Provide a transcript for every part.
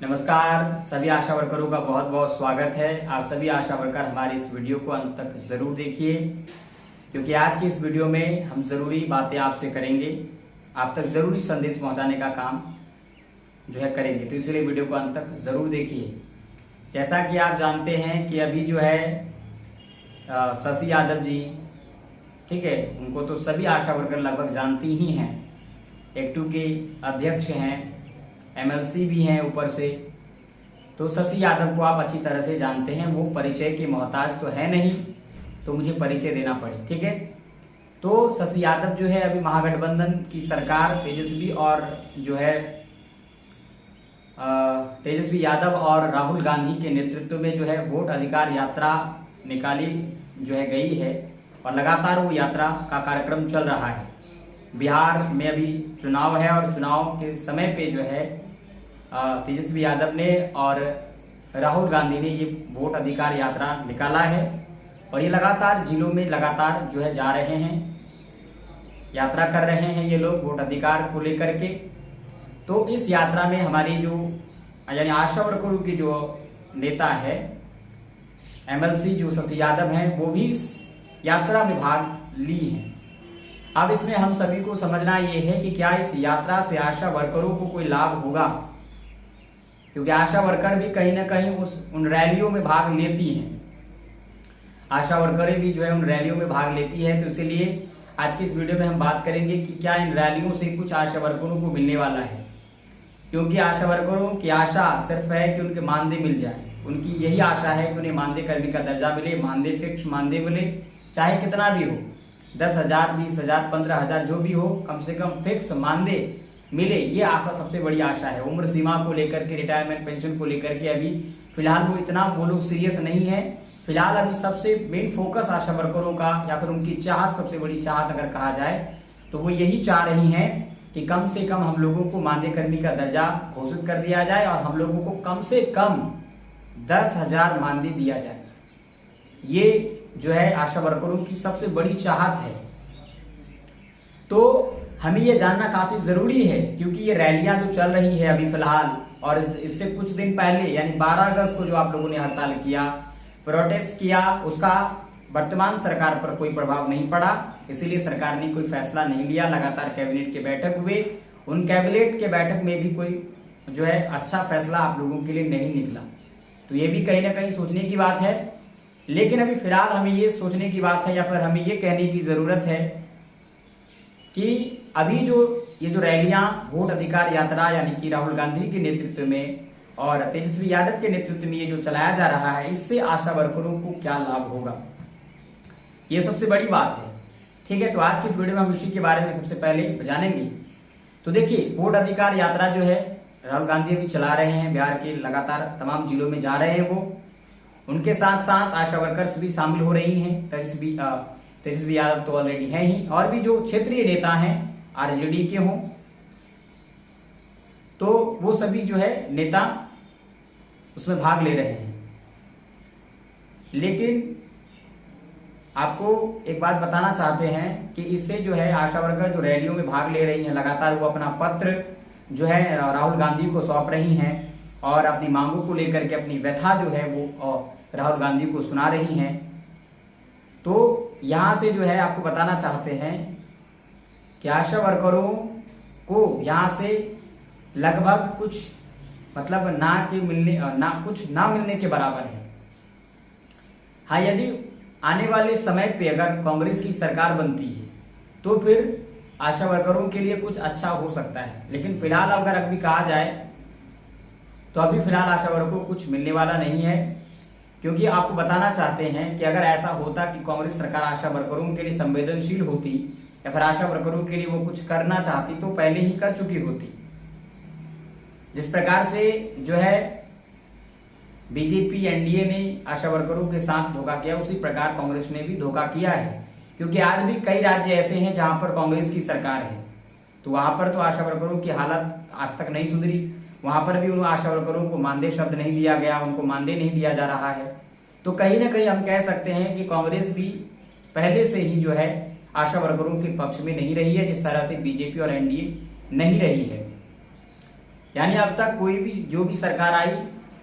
नमस्कार, सभी आशा वर्करों का बहुत बहुत स्वागत है। आप सभी आशा वर्कर हमारी इस वीडियो को अंत तक जरूर देखिए, क्योंकि आज की इस वीडियो में हम जरूरी बातें आपसे करेंगे, आप तक जरूरी संदेश पहुंचाने का काम जो है करेंगे। तो इसलिए वीडियो को अंत तक जरूर देखिए। जैसा कि आप जानते हैं कि अभी जो है शशि यादव जी, ठीक है, उनको तो सभी आशा वर्कर लगभग जानती ही हैं। एक्टू के अध्यक्ष हैं, एमएलसी भी हैं ऊपर से। तो शशि यादव को आप अच्छी तरह से जानते हैं, वो परिचय के मोहताज तो है नहीं, तो मुझे परिचय देना पड़े, ठीक है। तो शशि यादव जो है अभी महागठबंधन की सरकार तेजस्वी और जो है तेजस्वी यादव और राहुल गांधी के नेतृत्व में जो है वोट अधिकार यात्रा निकाली जो है गई है, और लगातार वो यात्रा का कार्यक्रम चल रहा है। बिहार में अभी चुनाव है और चुनाव के समय पे जो है तेजस्वी यादव ने और राहुल गांधी ने ये वोट अधिकार यात्रा निकाला है, और ये लगातार जिलों में लगातार जो है जा रहे हैं, यात्रा कर रहे हैं ये लोग वोट अधिकार को लेकर के। तो इस यात्रा में हमारी जो यानी आशा वर्करों की जो नेता है एमएलसी जो शशि यादव हैं, वो भी इस यात्रा में भाग ली हैं। अब इसमें हम सभी को समझना ये है कि क्या इस यात्रा से आशा वर्करों को कोई लाभ होगा, क्योंकि आशा वर्कर भी कहीं ना कहीं उन रैलियों में भाग लेती हैं। आशा वर्करें भी जो है उन रैलियों में भाग लेती है। तो इसीलिए आज की इस वीडियो में हम बात करेंगे कि क्या इन रैलियों से कुछ आशा वर्करों को मिलने वाला है, क्योंकि आशा वर्करों की आशा सिर्फ है कि उनके मानदेय मिल जाए। उनकी यही आशा है कि उन्हें मानदेय कर्मी का दर्जा मिले, मानदेय फिक्स मानदेय मिले, चाहे कितना भी हो, 10,000, 20,000, 15,000 जो भी हो, कम से कम फिक्स मानदेय मिले। ये आशा सबसे बड़ी आशा है। उम्र सीमा को लेकर के, रिटायरमेंट पेंशन को लेकर के अभी फिलहाल वो लोग सीरियस नहीं है। फिलहाल अभी सबसे मेन फोकस आशा वर्करों का या फिर उनकी चाहत, सबसे बड़ी चाहत अगर कहा जाए तो वो यही चाह रही हैं कि कम से कम हम लोगों को मानदेय कर्मी का दर्जा घोषित कर दिया जाए और हम लोगों को कम से कम 10,000 मानदेय दिया जाए। ये जो है आशा वर्करों की सबसे बड़ी चाहत है। तो हमें ये जानना काफी जरूरी है, क्योंकि ये रैलियां जो चल रही है अभी फिलहाल, और इससे कुछ दिन पहले यानी 12 अगस्त को जो आप लोगों ने हड़ताल किया, प्रोटेस्ट किया, उसका वर्तमान सरकार पर कोई प्रभाव नहीं पड़ा। इसीलिए सरकार ने कोई फैसला नहीं लिया। लगातार कैबिनेट के बैठक हुए, उन कैबिनेट के बैठक में भी कोई जो है अच्छा फैसला आप लोगों के लिए नहीं निकला। तो ये भी कहीं ना कहीं सोचने की बात है। लेकिन अभी फिलहाल हमें ये सोचने की बात है, या फिर हमें ये कहने की जरूरत है कि अभी ये जो रैलियां वोट अधिकार यात्रा यानी कि राहुल गांधी के नेतृत्व में और तेजस्वी यादव के नेतृत्व में ये जो चलाया जा रहा है, इससे आशा वर्करों को क्या लाभ होगा, ये सबसे बड़ी बात है, ठीक है। तो आज की इस वीडियो में हम इसी के बारे में सबसे पहले जानेंगे। तो देखिए, वोट अधिकार यात्रा जो है राहुल गांधी अभी चला रहे हैं, बिहार के लगातार तमाम जिलों में जा रहे हैं वो। उनके साथ साथ आशा वर्कर्स भी शामिल हो रही हैं। तेजस्वी यादव तो ऑलरेडी है ही, और भी जो क्षेत्रीय नेता हैं आरजेडी के हों, तो वो सभी जो है नेता उसमें भाग ले रहे हैं। लेकिन आपको एक बात बताना चाहते हैं कि इससे जो है आशा वर्कर जो रैलियों में भाग ले रही हैं, लगातार वो अपना पत्र जो है राहुल गांधी को सौंप रही हैं और अपनी मांगों को लेकर के अपनी व्यथा जो है वो राहुल गांधी को सुना रही हैं। तो यहां से जो है आपको बताना चाहते हैं कि आशा वर्करों को यहां से लगभग कुछ मतलब कुछ ना मिलने के बराबर है। हाँ, यदि आने वाले समय पे अगर कांग्रेस की सरकार बनती है तो फिर आशा वर्करों के लिए कुछ अच्छा हो सकता है। लेकिन फिलहाल अगर अभी कहा जाए तो अभी फिलहाल आशा वर्करों को कुछ मिलने वाला नहीं है, क्योंकि आपको बताना चाहते हैं कि अगर ऐसा होता कि कांग्रेस सरकार आशा वर्करों के लिए संवेदनशील होती या फिर आशा वर्करों के लिए वो कुछ करना चाहती तो पहले ही कर चुकी होती। जिस प्रकार से जो है बीजेपी एनडीए ने आशा वर्करों के साथ धोखा किया, उसी प्रकार कांग्रेस ने भी धोखा किया है। क्योंकि आज भी कई राज्य ऐसे हैं जहां पर कांग्रेस की सरकार है, तो वहां पर तो आशा वर्करों की हालत आज तक नहीं सुधरी। वहां पर भी उन आशा वर्करों को मानदेय शब्द नहीं दिया गया, उनको मानदेय नहीं दिया जा रहा है। तो कहीं ना कहीं हम कह सकते हैं कि कांग्रेस भी पहले से ही जो है आशा वर्करों के पक्ष में नहीं रही है, जिस तरह से बीजेपी और एनडीए नहीं रही है। यानी अब तक कोई भी जो भी सरकार आई,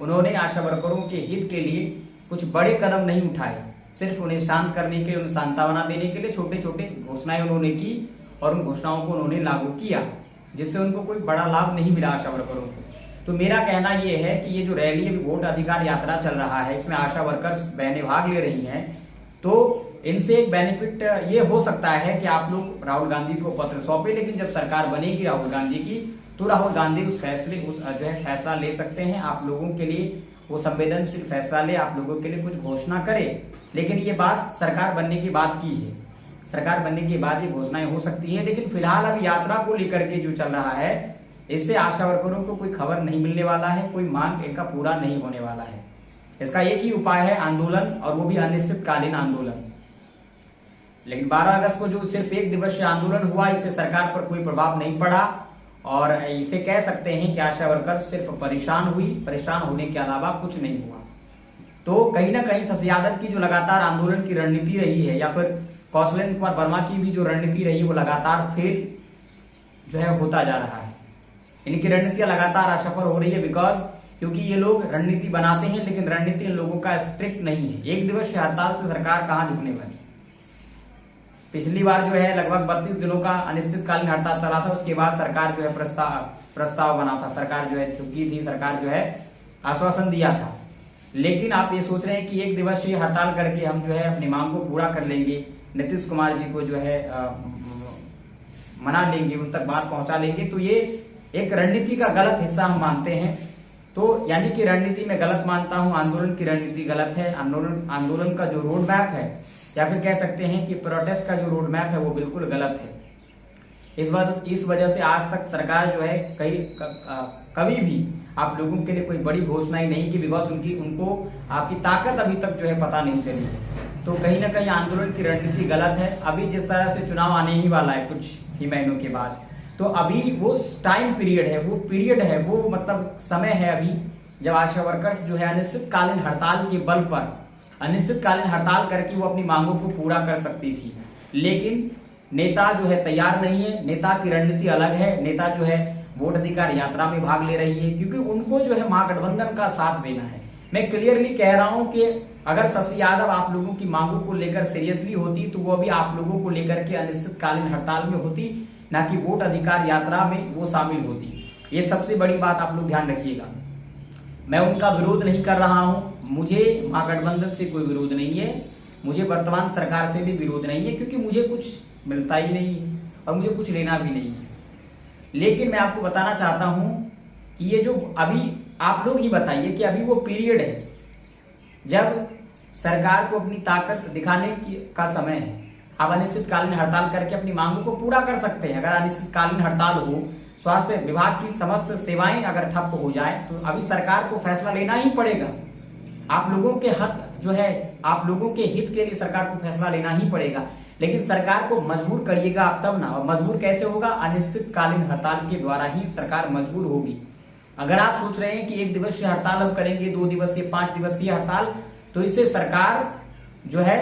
उन्होंने आशा वर्करों के हित के लिए कुछ बड़े कदम नहीं उठाए। सिर्फ उन्हें शांत करने के लिए, उन्हें सांत्वना देने के लिए छोटे छोटे घोषणाएं उन्होंने की और उन घोषणाओं को उन्होंने लागू किया, जिससे उनको कोई बड़ा लाभ नहीं मिला आशा वर्करों को। तो मेरा कहना यह है कि ये जो रैली अभी वोट अधिकार यात्रा चल रहा है, इसमें आशा वर्कर्स बहनें भाग ले रही हैं, तो इनसे एक बेनिफिट ये हो सकता है कि आप लोग राहुल गांधी को पत्र सौंपे, लेकिन जब सरकार बनेगी राहुल गांधी की, तो राहुल गांधी उस फैसला ले सकते हैं आप लोगों के लिए, वो संवेदनशील फैसला ले, आप लोगों के लिए कुछ घोषणा करे। लेकिन ये बात सरकार बनने के बाद की है, सरकार बनने के बाद ये घोषणाएं हो सकती है। लेकिन फिलहाल अभी यात्रा को लेकर के जो चल रहा है, इससे आशा वर्करों को कोई खबर नहीं मिलने वाला है, कोई मांग इनका पूरा नहीं होने वाला है। इसका एक ही उपाय है, आंदोलन, और वो भी अनिश्चितकालीन आंदोलन। लेकिन 12 अगस्त को जो सिर्फ एक दिवसीय आंदोलन हुआ, इससे सरकार पर कोई प्रभाव नहीं पड़ा और इसे कह सकते हैं कि आशा वर्कर सिर्फ परेशान हुई, परेशान होने के अलावा कुछ नहीं हुआ। तो कहीं ना कहीं शशि यादव की जो लगातार आंदोलन की रणनीति रही है, या फिर कौशलेंद्र कुमार वर्मा की भी जो रणनीति रही है, वो लगातार फेल जो है होता जा रहा है। इनकी रणनीतियां लगातार असफल हो रही है, क्योंकि ये लोग रणनीति बनाते हैं, लेकिन रणनीति इन लोगों का स्ट्रिक्ट नहीं है। एक दिवसीय हड़ताल से सरकार कहां झुकने वाली। पिछली बार जो है लगभग 32 दिनों का अनिश्चितकालीन हड़ताल चला था, उसके बाद सरकार जो है प्रस्ताव बना था, सरकार जो है चुकी थी, सरकार जो है आश्वासन दिया था। लेकिन आप ये सोच रहे हैं कि एक दिवसीय हड़ताल करके हम जो है अपनी मांग को पूरा कर लेंगे, नीतीश कुमार जी को जो है मना लेंगे, उन तक बात पहुंचा लेंगे। तो ये एक रणनीति का गलत हिस्सा हम मानते हैं। तो यानी कि रणनीति में गलत मानता हूं, आंदोलन की रणनीति गलत है। आंदोलन का जो रोड मैप है, या फिर कह सकते हैं कि प्रोटेस्ट का जो रोड मैप है, वो बिल्कुल गलत है। इस वजह से आज तक सरकार जो है कभी भी आप लोगों के लिए कोई बड़ी घोषणाएं नहीं की, बिकॉज उनको आपकी ताकत अभी तक जो है पता नहीं चली है। तो कहीं ना कहीं आंदोलन की रणनीति गलत है। अभी जिस तरह से चुनाव आने ही वाला है कुछ ही महीनों के बाद, तो अभी वो टाइम पीरियड है, वो मतलब समय है अभी, जब आशा वर्कर्स जो है अनिश्चितकालीन हड़ताल के बल पर अनिश्चितकालीन हड़ताल करके वो अपनी मांगों को पूरा कर सकती थी। लेकिन नेता जो है तैयार नहीं है, नेता की रणनीति अलग है। नेता जो है वोट अधिकार यात्रा में भाग ले रही है, क्योंकि उनको जो है महागठबंधन का साथ देना है। मैं क्लियरली कह रहा हूं कि अगर शशि यादव आप लोगों की मांगों को लेकर सीरियसली होती, तो वो अभी आप लोगों को लेकर के अनिश्चितकालीन हड़ताल में होती, ना कि वोट अधिकार यात्रा में वो शामिल होती। ये सबसे बड़ी बात आप लोग ध्यान रखिएगा। मैं उनका विरोध नहीं कर रहा हूं, मुझे महागठबंधन से कोई विरोध नहीं है, मुझे वर्तमान सरकार से भी विरोध नहीं है, क्योंकि मुझे कुछ मिलता ही नहीं है और मुझे कुछ लेना भी नहीं है। लेकिन मैं आपको बताना चाहता हूं कि ये जो अभी आप लोग ही बताइए कि अभी वो पीरियड है जब सरकार को अपनी ताकत दिखाने का समय है। आप अनिश्चितकालीन हड़ताल करके अपनी मांगों को पूरा कर सकते हैं। अगर अनिश्चितकालीन हड़ताल हो, स्वास्थ्य विभाग की समस्त सेवाएं अगर ठप हो जाए, तो अभी सरकार को फैसला लेना ही पड़ेगा। आप लोगों के हक जो है, आप लोगों के हित के लिए सरकार को फैसला लेना ही पड़ेगा। लेकिन सरकार को मजबूर करिएगा आप तब ना, और मजबूर कैसे होगा? अनिश्चितकालीन हड़ताल के द्वारा ही सरकार मजबूर होगी। अगर आप सोच रहे हैं कि एक दिवसीय हड़ताल हम करेंगे, 2 दिवसीय, 5 दिवसीय हड़ताल, तो इससे सरकार जो है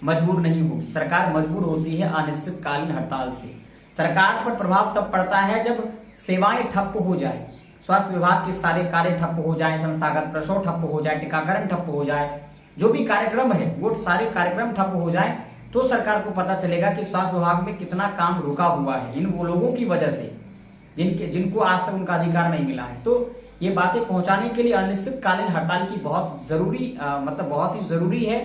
मजबूर नहीं होगी। सरकार मजबूर होती है अनिश्चितकालीन हड़ताल से। सरकार पर प्रभाव तब पड़ता है जब सेवाएं ठप्प हो जाए, स्वास्थ्य विभाग के सारे कार्य ठप्प हो जाए, संस्थागत प्रसव ठप्प हो जाए, टीकाकरण ठप्प हो जाए, जो भी कार्यक्रम है वो सारे कार्यक्रम ठप्प हो जाए, तो सरकार को पता चलेगा कि स्वास्थ्य विभाग में कितना काम रुका हुआ है इन वो लोगों की वजह से जिनको आज तक उनका अधिकार नहीं मिला है। तो ये बातें पहुंचाने के लिए अनिश्चितकालीन हड़ताल की बहुत ही जरूरी है।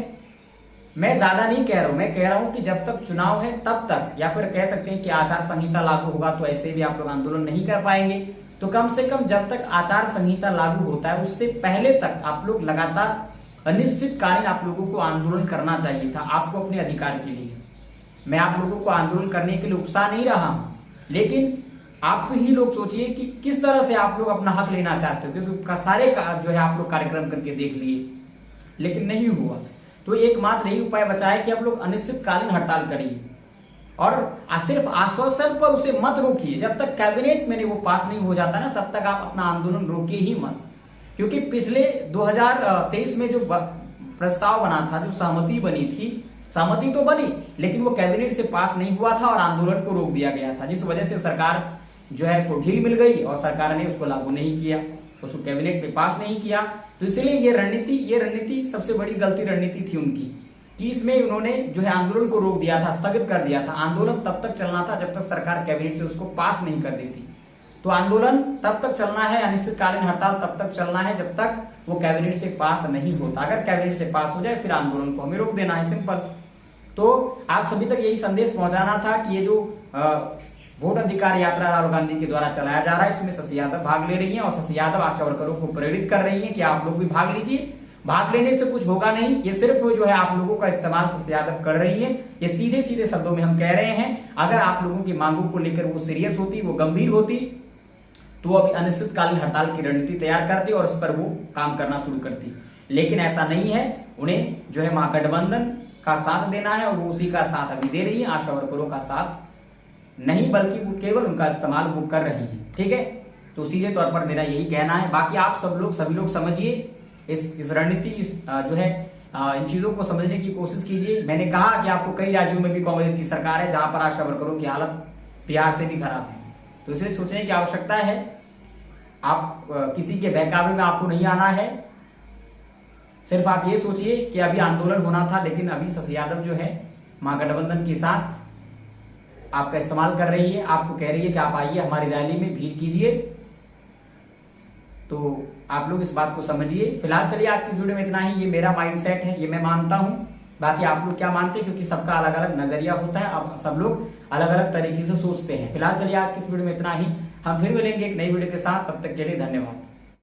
मैं ज्यादा नहीं कह रहा हूं, मैं कह रहा हूं कि जब तक चुनाव है तब तक, या फिर कह सकते हैं कि आचार संहिता लागू होगा तो ऐसे भी आप लोग आंदोलन नहीं कर पाएंगे। तो कम से कम जब तक आचार संहिता लागू होता है उससे पहले तक आप लोग लगातार अनिश्चितकालीन आप लोगों को आंदोलन करना चाहिए था, आपको अपने अधिकार के लिए। मैं आप लोगों को आंदोलन करने के लिए उकसा नहीं रहा हूं, लेकिन आप ही लोग सोचिए कि किस तरह से आप लोग अपना हक लेना चाहते हो, क्योंकि सारे जो है आप लोग कार्यक्रम करके देख लिए, लेकिन नहीं हुआ। तो एकमात्र यही उपाय बचा है कि आप लोग अनिश्चितकालीन हड़ताल करिए और सिर्फ आश्वासन पर उसे मत रोकिए। जब तक कैबिनेट में वो पास नहीं हो जाता ना, तब तक आप अपना आंदोलन रोकिए ही मत। क्योंकि पिछले 2023 में जो प्रस्ताव बना था, जो सहमति बनी थी, सहमति तो बनी लेकिन वो कैबिनेट से पास नहीं हुआ था और आंदोलन को रोक दिया गया था, जिस वजह से सरकार जो है को ढील मिल गई और सरकार ने उसको लागू नहीं किया, उसको कैबिनेट में पास नहीं किया। तो इसलिए ये रणनीति सबसे बड़ी गलती रणनीति थी उनकी कि इसमें उन्होंने जो है आंदोलन को रोक दिया था, स्थगित कर दिया था। आंदोलन तब तक चलना था जब तक सरकार कैबिनेट से उसको पास नहीं कर देती। तो आंदोलन तब तक चलना है, अनिश्चितकालीन हड़ताल तब तक चलना है जब तक वो कैबिनेट से पास नहीं होता। अगर कैबिनेट से पास हो जाए फिर आंदोलन को हमें रोक देना है, सिंपल। तो आप सभी तक यही संदेश पहुंचाना था कि ये जो वोट अधिकार यात्रा राहुल गांधी के द्वारा चलाया जा रहा है, इसमें शशि यादव भाग ले रही है और शशि यादव आशा वर्करों को प्रेरित कर रही है कि आप लोग भी भाग लीजिए। भाग लेने से कुछ होगा नहीं, ये सिर्फ जो है आप लोगों का इस्तेमाल शशि यादव कर रही है। ये सीधे सीधे शब्दों में हम कह रहे हैं, अगर आप लोगों की मांगों को लेकर वो सीरियस होती, वो गंभीर होती, तो अभी अनिश्चितकालीन हड़ताल की रणनीति तैयार करती और उस पर वो काम करना शुरू करती। लेकिन ऐसा नहीं है, उन्हें जो है महागठबंधन का साथ देना है और वो उसी का साथ अभी दे रही है, आशा वर्करों का साथ नहीं, बल्कि वो केवल उनका इस्तेमाल वो कर रही है। ठीक है, तो सीधे तौर पर मेरा यही कहना है। बाकी आप सभी लोग समझिए इस रणनीति, जो है इन चीजों को समझने की कोशिश कीजिए। मैंने कहा कि आपको कई राज्यों में भी कांग्रेस की सरकार है जहां पर आशा वर्करों की हालत बिहार से भी खराब है, तो इसलिए सोचने की आवश्यकता है। आप किसी के बहकावे में आपको नहीं आना है, सिर्फ आप ये सोचिए कि अभी आंदोलन होना था, लेकिन अभी शशि यादव जो है महागठबंधन के साथ आपका इस्तेमाल कर रही है, आपको कह रही है कि आप आइए हमारी रैली में भीड़ कीजिए। तो आप लोग इस बात को समझिए। फिलहाल चलिए आज की इस वीडियो में इतना ही। ये मेरा माइंडसेट है, ये मैं मानता हूं, बाकी आप लोग क्या मानते हैं, क्योंकि सबका अलग अलग नजरिया होता है, अब सब लोग अलग अलग तरीके से सोचते हैं। फिलहाल चलिए आज की इस वीडियो में इतना ही। हम फिर मिलेंगे एक नई वीडियो के साथ, तब तक के लिए धन्यवाद।